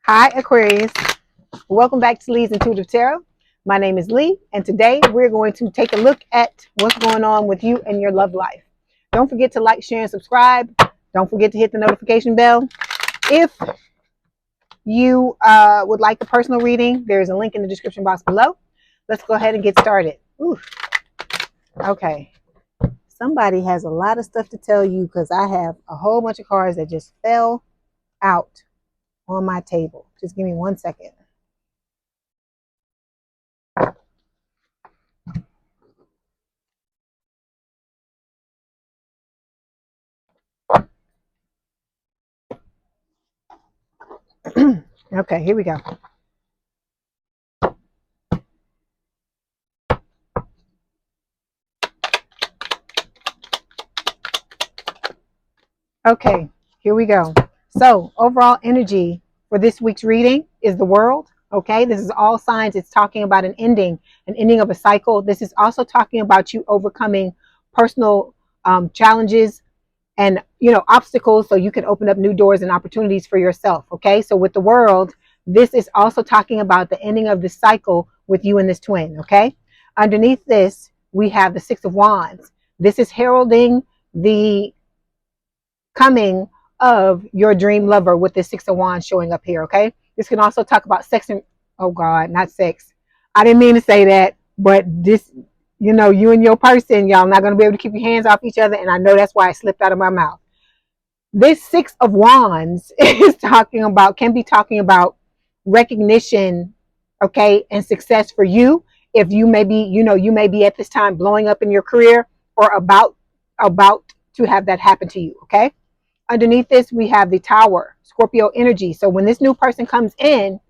Hi, Aquarius. Welcome back to Leigh's Intuitive Tarot. My name is Leigh, and today we're going to take a look at what's going on with you and your love life. Don't forget to like, share, and subscribe. Don't forget to hit the notification bell. If you would like a personal reading, there's a link in the description box below. Let's go ahead and get started. Ooh. Okay. Somebody has a lot of stuff to tell you because I have a whole bunch of cards that just fell out on my table. Just give me 1 second. Okay, here we go. Okay, here we go. So overall energy for this week's reading is the world. Okay, this is all signs. It's talking about an ending of a cycle. This is also talking about you overcoming personal challenges and obstacles, so you can open up new doors and opportunities for yourself. Okay, so with the world, this is also talking about the ending of this cycle with you and this twin. Okay, underneath this we have the Six of Wands. This is heralding the coming of your dream lover with the Six of Wands showing up here. Okay, this can also talk about sex and, oh God, not sex, I didn't mean to say that, but this, you and your person, y'all not going to be able to keep your hands off each other, and I know that's why it slipped out of my mouth. This Six of Wands is can be talking about recognition, okay, and success for you. If you may be, you may be at this time blowing up in your career or about to have that happen to you. Okay, underneath this we have the Tower, Scorpio energy. So when this new person comes in,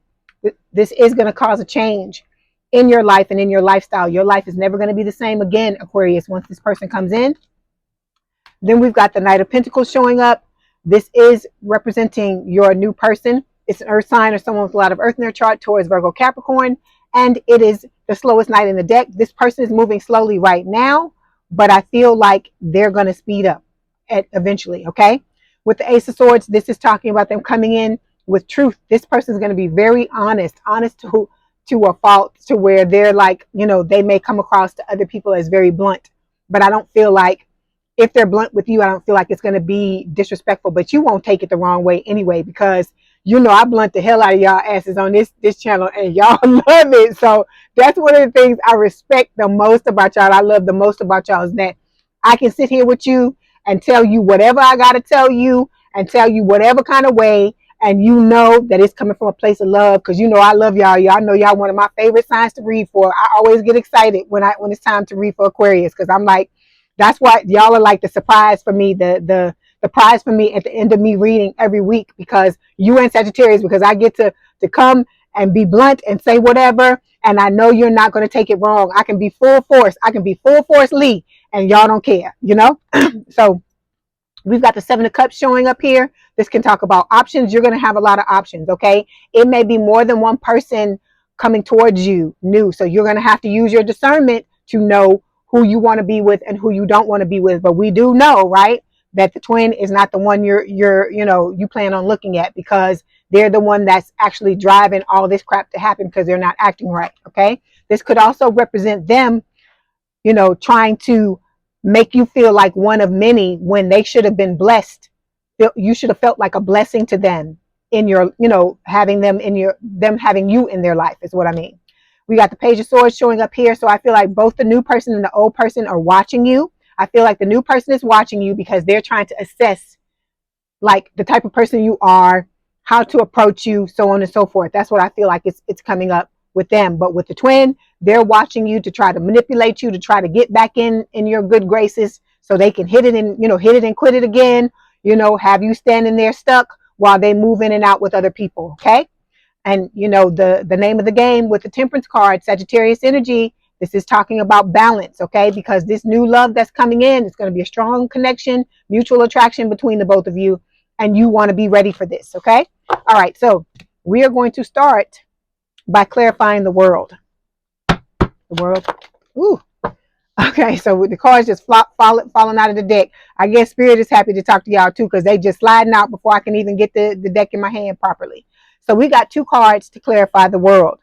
this is going to cause a change in your life and in your lifestyle. Your life is never going to be the same again, Aquarius, once this person comes in. Then we've got the Knight of Pentacles showing up. This is representing your new person. It's an earth sign or someone with a lot of earth in their chart, Taurus, Virgo, Capricorn, and it is the slowest knight in the deck. This person is moving slowly right now, but I feel like they're going to speed up eventually. Okay, with the Ace of Swords, this is talking about them coming in with truth. This person is going to be very honest to a fault, to where they're like, they may come across to other people as very blunt, but I don't feel like, if they're blunt with you, I don't feel like it's going to be disrespectful, but you won't take it the wrong way anyway, because I blunt the hell out of y'all asses on this channel, and y'all love it. So that's one of the things I respect the most about y'all. I love the most about y'all is that I can sit here with you and tell you whatever I got to tell you, and tell you whatever kind of way, and that it's coming from a place of love, because I love y'all. Y'all know y'all one of my favorite signs to read for. I always get excited when it's time to read for Aquarius, because I'm like, that's why y'all are like the surprise for me, the prize for me at the end of me reading every week, because you and Sagittarius, because I get to come and be blunt and say whatever, and I know you're not going to take it wrong. I can be full force. Leigh, and y'all don't care, So we've got the Seven of Cups showing up here. This can talk about options. You're going to have a lot of options, okay? It may be more than one person coming towards you new, so you're going to have to use your discernment to know who you want to be with and who you don't want to be with. But we do know, right, that the twin is not the one you plan on looking at, because they're the one that's actually driving all this crap to happen, because they're not acting right. Okay, this could also represent them, trying to make you feel like one of many when they should have been blessed. You should have felt like a blessing to them in your, having them having you in their life is what I mean. We got the Page of Swords showing up here. So I feel like both the new person and the old person are watching you. I feel like the new person is watching you because they're trying to assess like the type of person you are, how to approach you, so on and so forth. That's what I feel like it's coming up with them. But with the twin, they're watching you to try to manipulate you, to try to get back in your good graces, so they can hit it and quit it again, have you standing there stuck while they move in and out with other people. Okay. And the name of the game with the Temperance card, Sagittarius energy, this is talking about balance, okay? Because this new love that's coming in, it's going to be a strong connection, mutual attraction between the both of you, and you want to be ready for this, okay? All right, so we are going to start by clarifying the world. The world. Ooh. Okay, so the cards just falling out of the deck. I guess Spirit is happy to talk to y'all too, because they just sliding out before I can even get the deck in my hand properly. So we got two cards to clarify the world.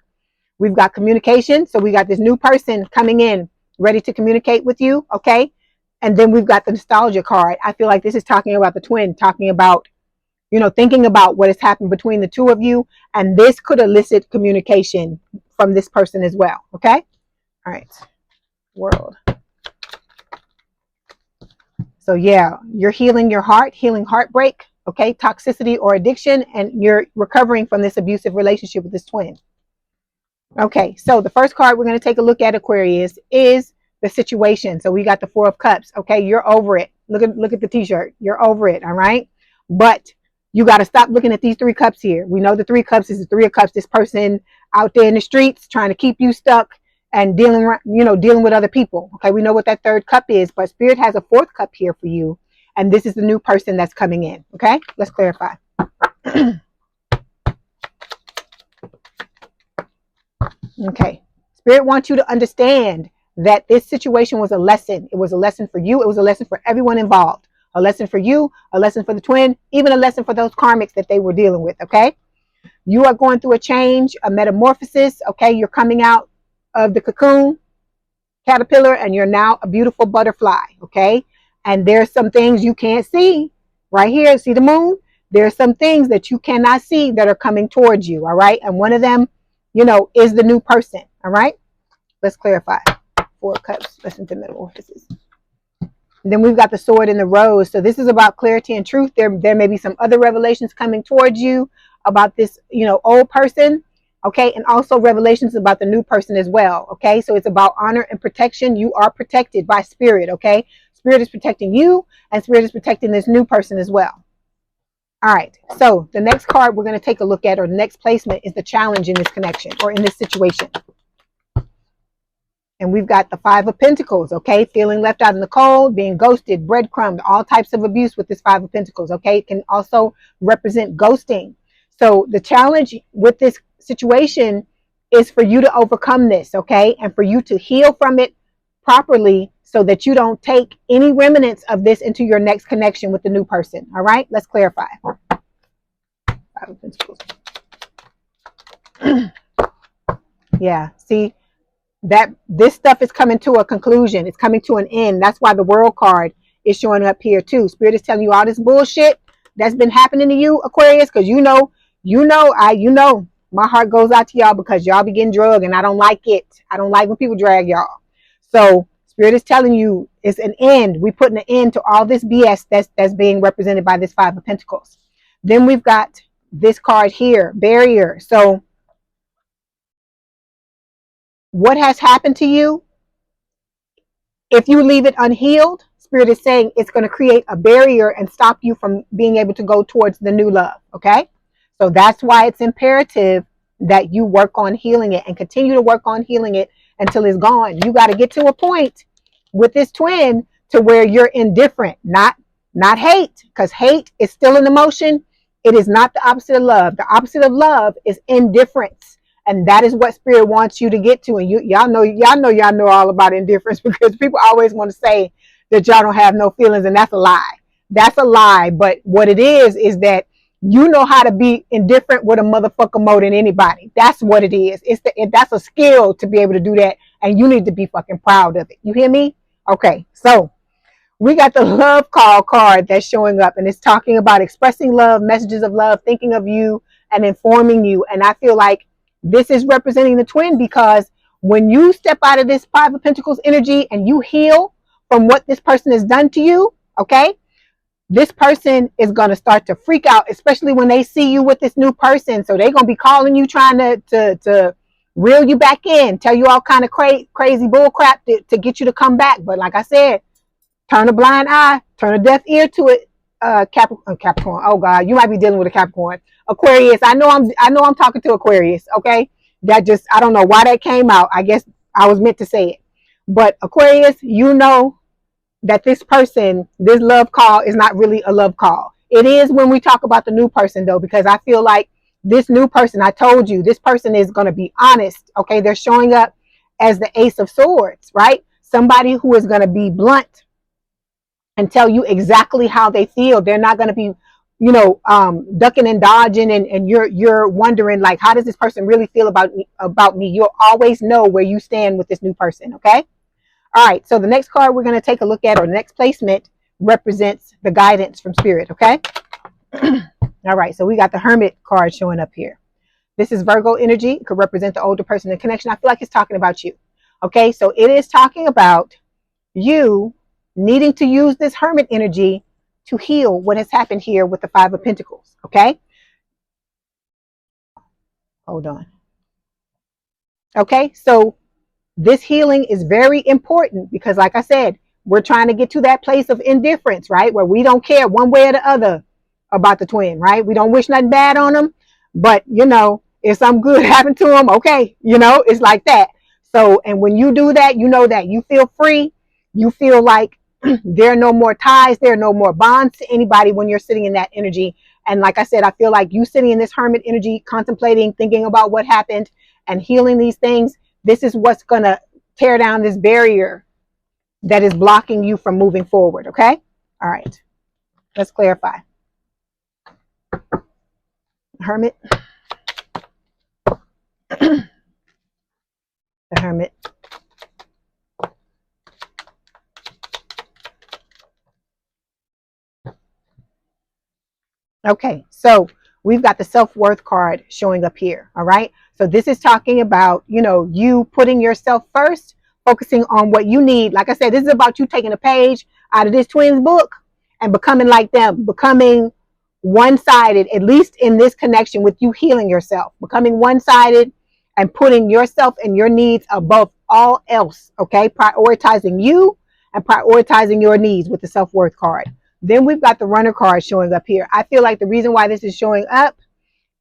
We've got communication. So we got this new person coming in, ready to communicate with you. Okay. And then we've got the nostalgia card. I feel like this is talking about the twin, talking about, thinking about what has happened between the two of you. And this could elicit communication from this person as well. Okay. All right. World. So yeah, you're healing your heart, healing heartbreak, okay, toxicity or addiction, and you're recovering from this abusive relationship with this twin. Okay, so the first card we're going to take a look at, Aquarius, is the situation. So we got the Four of Cups. Okay, you're over it. Look at the t-shirt. You're over it, all right? But you got to stop looking at these three cups here. We know the three cups is the Three of Cups, this person out there in the streets trying to keep you stuck and dealing with other people. Okay, we know what that third cup is, but Spirit has a fourth cup here for you, and this is the new person that's coming in. Okay, let's clarify. Okay, Spirit wants you to understand that this situation was a lesson. It was a lesson for you. It was a lesson for everyone involved. A lesson for you, a lesson for the twin, even a lesson for those karmics that they were dealing with. Okay, you are going through a change, a metamorphosis. Okay, you're coming out of the cocoon caterpillar and you're now a beautiful butterfly. Okay, and there's some things you can't see right here. See the moon? There's some things that you cannot see that are coming towards you. All right, and one of them, is the new person. All right, let's clarify. Four of Cups, listen to metamorphosis. And then we've got the Sword and the Rose. So this is about clarity and truth. There may be some other revelations coming towards you about this, old person. Okay, and also revelations about the new person as well. Okay, so it's about honor and protection. You are protected by Spirit. Okay, Spirit is protecting you, and Spirit is protecting this new person as well. All right, so the next card we're going to take a look at, or the next placement, is the challenge in this connection or in this situation. And we've got the Five of Pentacles, okay? Feeling left out in the cold, being ghosted, breadcrumbed, all types of abuse with this Five of Pentacles, okay? It can also represent ghosting. So the challenge with this situation is for you to overcome this, okay? And for you to heal from it properly so that you don't take any remnants of this into your next connection with the new person, all right? Let's clarify. Five of Pentacles. Yeah, see? That this stuff is coming to a conclusion. It's coming to an end. That's why the World card is showing up here too. Spirit is telling you all this bullshit that's been happening to you, Aquarius, because my heart goes out to y'all because y'all be getting drugged and I don't like it. I don't like when people drag y'all. So Spirit is telling you it's an end. We're putting an end to all this BS that's being represented by this Five of Pentacles. Then we've got this card here, barrier. So what has happened to you, if you leave it unhealed, Spirit is saying it's going to create a barrier and stop you from being able to go towards the new love. Okay, so that's why it's imperative that you work on healing it and continue to work on healing it until it's gone. You got to get to a point with this twin to where you're indifferent, not hate, because hate is still an emotion. It is not the opposite of love. The opposite of love is indifference. And that is what Spirit wants you to get to. And y'all know all about indifference, because people always want to say that y'all don't have no feelings, and that's a lie. That's a lie. But what it is that you know how to be indifferent with a motherfucker more than anybody. That's what it is. That's a skill to be able to do that, and you need to be fucking proud of it. You hear me? Okay, so we got the love call card that's showing up, and it's talking about expressing love, messages of love, thinking of you, and informing you. And I feel like this is representing the twin, because when you step out of this Five of Pentacles energy and you heal from what this person has done to you, okay, this person is going to start to freak out, especially when they see you with this new person. So they're going to be calling you, trying to reel you back in, tell you all kind of crazy bull crap to get you to come back. But like I said, turn a blind eye, turn a deaf ear to it. Capricorn. Oh God, you might be dealing with a Capricorn. Aquarius. I know I'm talking to Aquarius. Okay, I don't know why that came out. I guess I was meant to say it. But Aquarius, you know that this person, this love call is not really a love call. It is when we talk about the new person though, because I feel like this new person, I told you, this person is going to be honest. Okay, they're showing up as the Ace of Swords, right? somebody who is going to be blunt and tell you exactly how they feel. They're not going to be, ducking and dodging, and you're wondering, like, how does this person really feel about me? You'll always know where you stand with this new person. Okay. All right. So the next card we're going to take a look at, or the next placement, represents the guidance from spirit. Okay. All right. So we got the Hermit card showing up here. This is Virgo energy. It could represent the older person in connection. I feel like it's talking about you. Okay. So it is talking about you needing to use this Hermit energy to heal what has happened here with the Five of Pentacles. Okay. Hold on. Okay. So this healing is very important because, like I said, we're trying to get to that place of indifference, right? Where we don't care one way or the other about the twin, right? We don't wish nothing bad on them, but if something good happened to them, okay, it's like that. So, and when you do that, that you feel free. You feel like there are no more ties, there are no more bonds to anybody when you're sitting in that energy. And like I said, I feel like you sitting in this Hermit energy, contemplating, thinking about what happened and healing these things. This is what's going to tear down this barrier that is blocking you from moving forward. Okay. All right. Let's clarify. Hermit. The Hermit. Okay, so we've got the self-worth card showing up here. All right. So this is talking about, you putting yourself first, focusing on what you need. Like I said, this is about you taking a page out of this twins book and becoming like them, becoming one-sided, at least in this connection with you healing yourself, becoming one-sided and putting yourself and your needs above all else. Okay. Prioritizing you and prioritizing your needs with the self-worth card. Then we've got the Runner card showing up here. I feel like the reason why this is showing up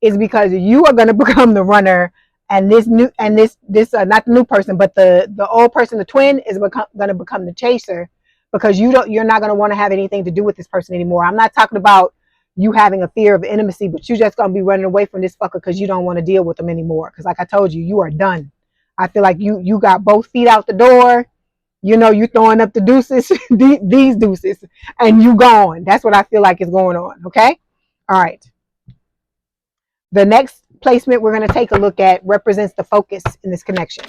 is because you are going to become the runner, and this not the new person, but the old person, the twin, is going to become the chaser, because you're not going to want to have anything to do with this person anymore. I'm not talking about you having a fear of intimacy, but you're just going to be running away from this fucker because you don't want to deal with them anymore. Because like I told you, you are done. I feel like you got both feet out the door. You throwing up the deuces, these deuces, and you gone. That's what I feel like is going on. Okay. All right. The next placement we're going to take a look at represents the focus in this connection.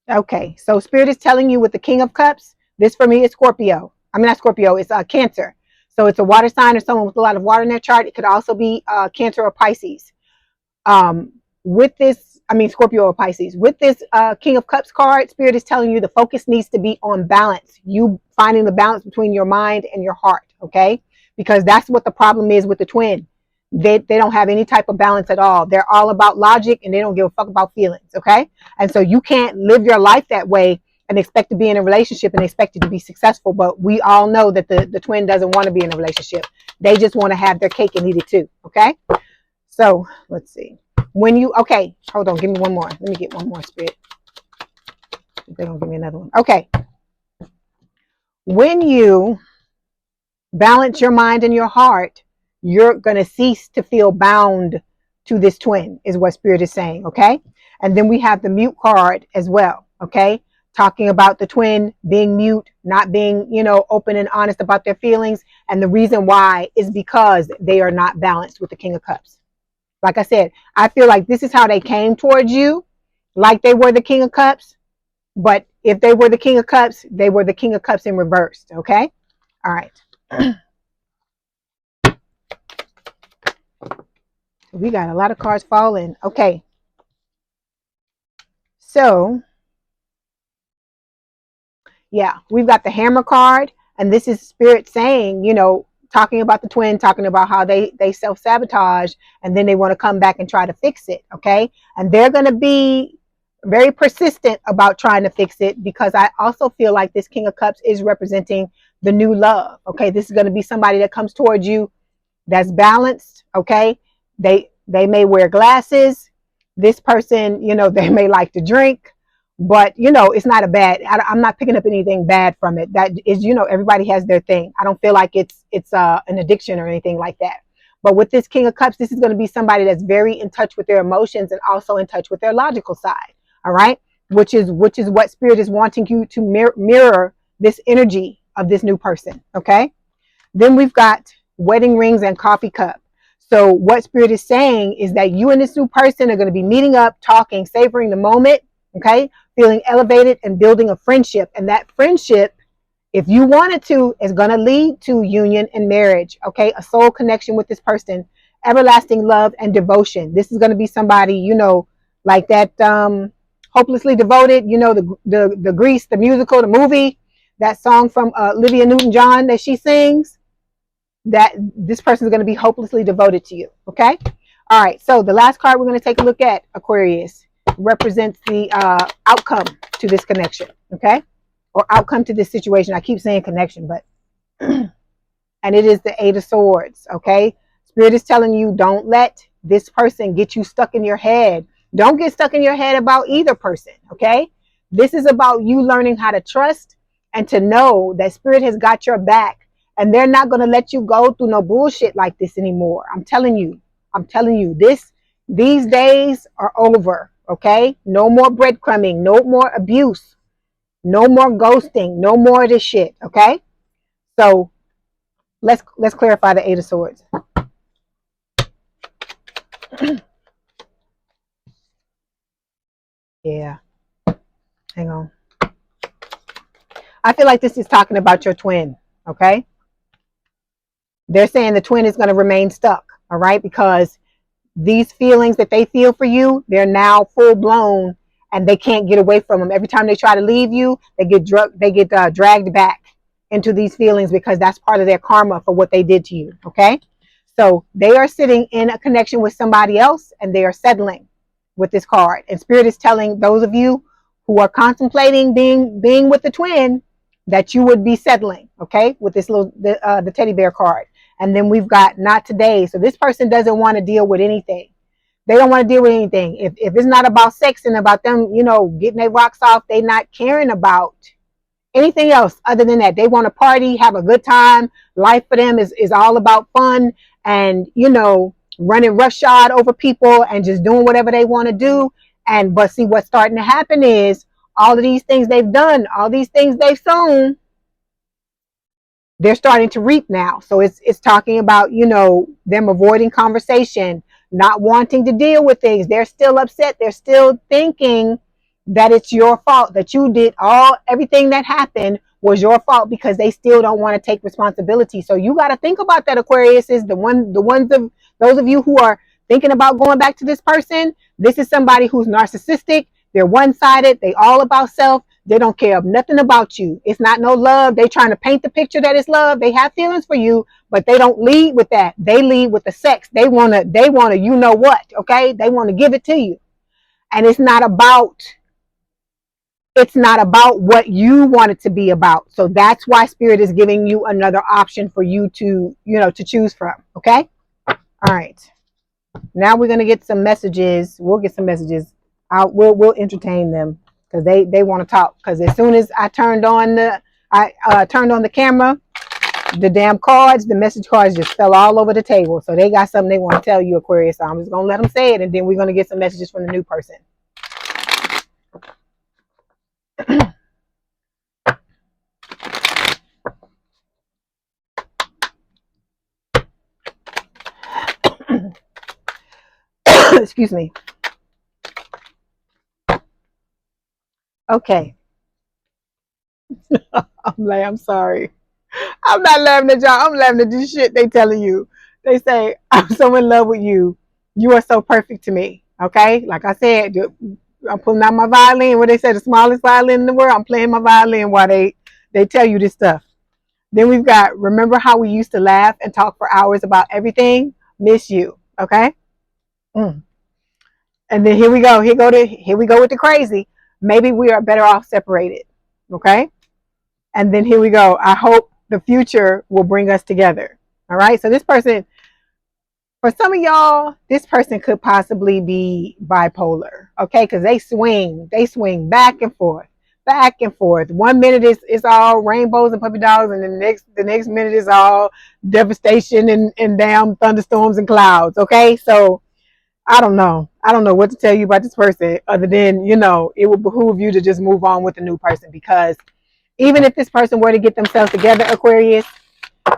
Okay. So Spirit is telling you with the King of Cups, this for me is Scorpio. I mean, not Scorpio, it's Cancer. So it's a water sign or someone with a lot of water in their chart. It could also be Cancer or Pisces. With this, Scorpio or Pisces. With this King of Cups card, Spirit is telling you the focus needs to be on balance. You finding the balance between your mind and your heart, okay? Because that's what the problem is with the twin. They don't have any type of balance at all. They're all about logic and they don't give a fuck about feelings, okay? And so you can't live your life that way and expect to be in a relationship and expect it to be successful. But we all know that the twin doesn't want to be in a relationship. They just want to have their cake and eat it too, okay? So let's see. Okay, hold on, give me one more. Let me get one more, Spirit. They're gonna give me another one. Okay. When you balance your mind and your heart, you're gonna cease to feel bound to this twin, is what Spirit is saying. Okay. And then we have the mute card as well. Okay. Talking about the twin being mute, not being, open and honest about their feelings. And the reason why is because they are not balanced with the King of Cups. Like I said, I feel like this is how they came towards you, like they were the King of Cups. But if they were the King of Cups, they were the King of Cups in reverse. Okay. All right. We got a lot of cards falling. Okay. So, yeah, we've got the Hammer card. And this is Spirit saying, talking about the twin, talking about how they self-sabotage and then they want to come back and try to fix it. Okay. And they're going to be very persistent about trying to fix it, because I also feel like this King of Cups is representing the new love. Okay. This is going to be somebody that comes towards you that's balanced. Okay. They may wear glasses. This person, they may like to drink. But, it's not a bad, I'm not picking up anything bad from it. That is, everybody has their thing. I don't feel like it's an addiction or anything like that. But with this King of Cups, this is going to be somebody that's very in touch with their emotions and also in touch with their logical side. All right. Which is what Spirit is wanting you to mirror this energy of this new person. Okay. Then we've got wedding rings and coffee cup. So what Spirit is saying is that you and this new person are going to be meeting up, talking, savoring the moment, okay, feeling elevated and building a friendship. And that friendship, if you wanted to, is going to lead to union and marriage, okay, a soul connection with this person, everlasting love and devotion. This is going to be somebody, you know, like that Hopelessly Devoted, you know, the Grease, the musical, the movie, that song from Olivia Newton-John that she sings. That this person is going to be hopelessly devoted to you. Okay. All right. So the last card we're going to take a look at, Aquarius, represents the outcome to this connection. Okay. Or outcome to this situation. I keep saying connection, but and it is the Eight of Swords. Okay. Spirit is telling you, don't let this person get you stuck in your head. Don't get stuck in your head about either person. Okay. This is about you learning how to trust and to know that Spirit has got your back. And they're not going to let you go through no bullshit like this anymore. I'm telling you, these days are over. Okay. No more breadcrumbing, no more abuse, no more ghosting, no more of this shit. Okay. So let's clarify the Eight of Swords. Yeah. Hang on. I feel like this is talking about your twin. Okay. They're saying the twin is going to remain stuck, all right? Because these feelings that they feel for you, they're now full blown and they can't get away from them. Every time they try to leave you, they get dragged back into these feelings because that's part of their karma for what they did to you, okay? So they are sitting in a connection with somebody else and they are settling with this card. And Spirit is telling those of you who are contemplating being with the twin that you would be settling, okay, with this the teddy bear card. And then we've got not today. So this person doesn't want to deal with anything. They don't want to deal with anything. If it's not about sex and about them, you know, getting their rocks off, they're not caring about anything else other than that. They want to party, have a good time. Life for them is all about fun and, you know, running roughshod over people and just doing whatever they want to do. But see, what's starting to happen is all of these things they've done, all these things they've sown, they're starting to reap now. So it's talking about, you know, them avoiding conversation, not wanting to deal with things. They're still upset. They're still thinking that it's your fault, that you did everything that happened was your fault because they still don't want to take responsibility. So you got to think about that, Aquarius, is those of you who are thinking about going back to this person. This is somebody who's narcissistic. They're one-sided. They all about self. They don't care nothing about you. It's not no love. They trying to paint the picture that it's love. They have feelings for you, but they don't lead with that. They lead with the sex. They wanna, you know what, okay? They want to give it to you. And it's not about what you want it to be about. So that's why Spirit is giving you another option for you to, you know, to choose from. Okay. All right. Now we're going to get some messages. We'll get some messages. We'll entertain them because they want to talk. Because as soon as I turned on the camera, the damn cards, the message cards just fell all over the table. So they got something they want to tell you, Aquarius. So I'm just going to let them say it. And then we're going to get some messages from the new person. Excuse me. Okay. I'm sorry. I'm not laughing at y'all. I'm laughing at this shit they telling you. They say, I'm so in love with you. You are so perfect to me. Okay? Like I said, I'm pulling out my violin. What they say, the smallest violin in the world. I'm playing my violin while they tell you this stuff. Then we've got, remember how we used to laugh and talk for hours about everything? Miss you. Okay? And then here we go. Here we go with the crazy. Maybe we are better off separated. Okay? And then here we go. I hope the future will bring us together. All right. So this person, for some of y'all, this person could possibly be bipolar. Okay. Because they swing back and forth. back and forth. 1 minute it's all rainbows and puppy dogs, and the next minute is all devastation and damn thunderstorms and clouds. Okay, so I don't know. I don't know what to tell you about this person other than, it would behoove you to just move on with a new person, because even if this person were to get themselves together, Aquarius,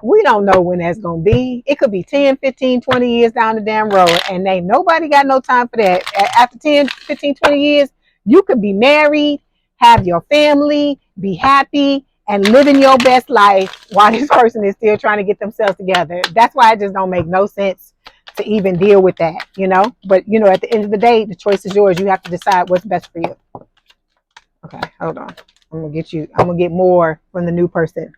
we don't know when that's going to be. It could be 10, 15, 20 years down the damn road, and ain't nobody got no time for that. After 10, 15, 20 years, you could be married, have your family, be happy, and living your best life while this person is still trying to get themselves together. That's why it just don't make no sense to even deal with that, But, at the end of the day, the choice is yours. You have to decide what's best for you. Okay, hold on. I'm going to get more from the new person.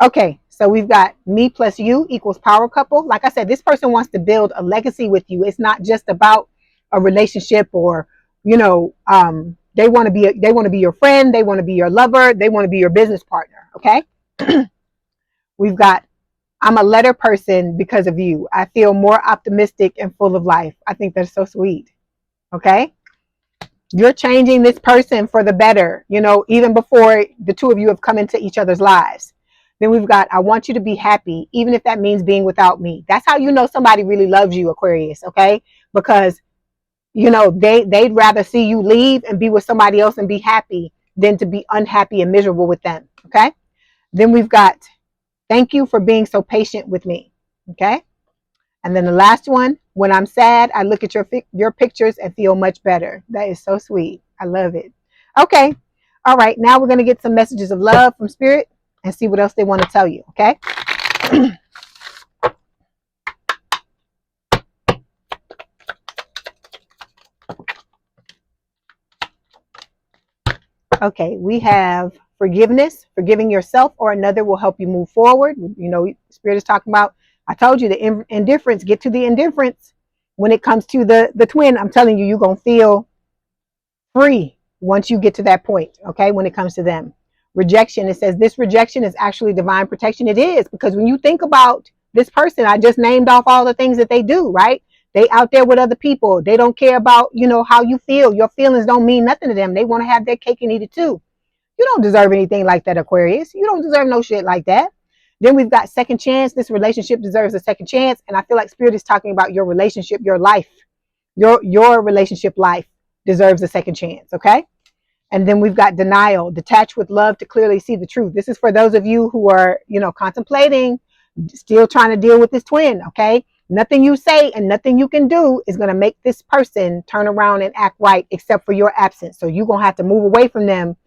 Okay, so we've got me plus you equals power couple. Like I said, this person wants to build a legacy with you. It's not just about a relationship or, they want to be your friend. They want to be your lover. They want to be your business partner. Okay. We've got, I'm a letter person because of you. I feel more optimistic and full of life. I think that's so sweet. Okay. You're changing this person for the better, even before the two of you have come into each other's lives. Then we've got, I want you to be happy, even if that means being without me. That's how you know somebody really loves you, Aquarius, okay? Because, they'd rather see you leave and be with somebody else and be happy than to be unhappy and miserable with them, okay? Then we've got, thank you for being so patient with me, okay? And then the last one, when I'm sad, I look at your pictures and feel much better. That is so sweet. I love it. Okay. All right. Now we're going to get some messages of love from Spirit and see what else they want to tell you. Okay. Okay. We have forgiveness. Forgiving yourself or another will help you move forward. Spirit is talking about, I told you the indifference, get to the indifference. When it comes to the twin, I'm telling you, you're going to feel free once you get to that point. Okay. When it comes to them. Rejection, it says this rejection is actually divine protection. It is, because when you think about this person, I just named off all the things that they do, right? They out there with other people. They don't care about, how you feel. Your feelings don't mean nothing to them. They want to have their cake and eat it too. You don't deserve anything like that, Aquarius. You don't deserve no shit like that. Then we've got second chance. This relationship deserves a second chance. And I feel like Spirit is talking about your relationship, your life, your relationship life deserves a second chance. Okay. And then we've got denial, detach with love to clearly see the truth. This is for those of you who are, contemplating, still trying to deal with this twin. Okay. Nothing you say and nothing you can do is going to make this person turn around and act right, except for your absence. So you're going to have to move away from them.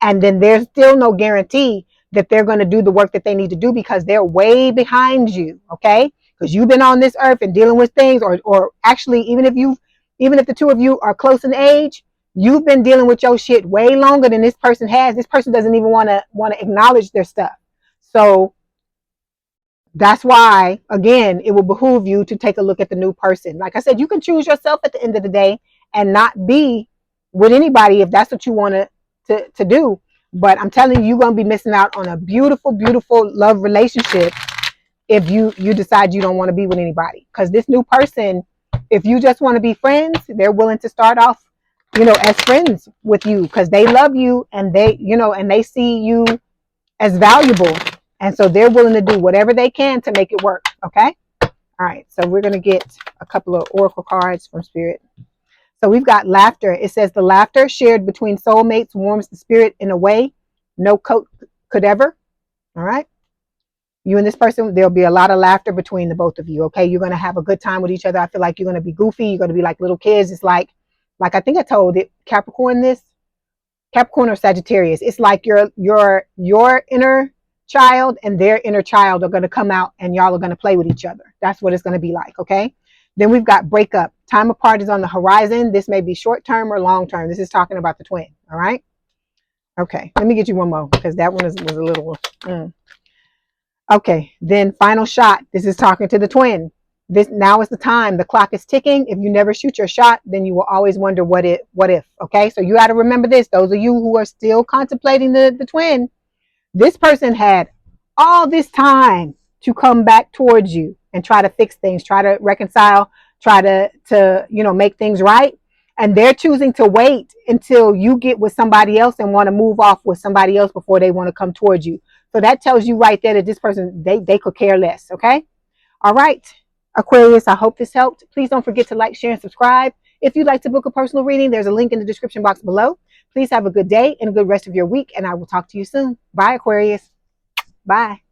And then there's still no guarantee that they're going to do the work that they need to do, because they're way behind you. Okay. Because you've been on this earth and dealing with things, or actually, even if the two of you are close in age, you've been dealing with your shit way longer than this person has. This person doesn't even want to acknowledge their stuff. So that's why, again, it will behoove you to take a look at the new person. Like I said, you can choose yourself at the end of the day and not be with anybody if that's what you want to do. But I'm telling you, you're going to be missing out on a beautiful, beautiful love relationship if you decide you don't want to be with anybody. Because this new person, if you just want to be friends, they're willing to start off, as friends with you, because they love you and they see you as valuable. And so they're willing to do whatever they can to make it work. Okay. All right. So we're going to get a couple of oracle cards from Spirit. So we've got laughter. It says the laughter shared between soulmates warms the spirit in a way no coat could ever. All right. You and this person, there'll be a lot of laughter between the both of you. Okay. You're going to have a good time with each other. I feel like you're going to be goofy. You're going to be like little kids. It's like I think I told it, Capricorn or Sagittarius. It's like your inner child and their inner child are going to come out and y'all are going to play with each other. That's what it's going to be like. Okay. Then we've got breakup. Time apart is on the horizon. This may be short term or long term. This is talking about the twin. All right. Okay. Let me get you one more, because that one was a little. Okay. Then final shot. This is talking to the twin. Now is the time. The clock is ticking. If you never shoot your shot, then you will always wonder what if. Okay. So you got to remember this. Those of you who are still contemplating the twin, this person had all this time to come back towards you and try to fix things, try to reconcile, try to make things right. And they're choosing to wait until you get with somebody else and want to move off with somebody else before they want to come towards you. So that tells you right there that this person, they could care less. Okay. All right, Aquarius, I hope this helped. Please don't forget to like, share, and subscribe. If you'd like to book a personal reading, there's a link in the description box below. Please have a good day and a good rest of your week, and I will talk to you soon. Bye, Aquarius. Bye.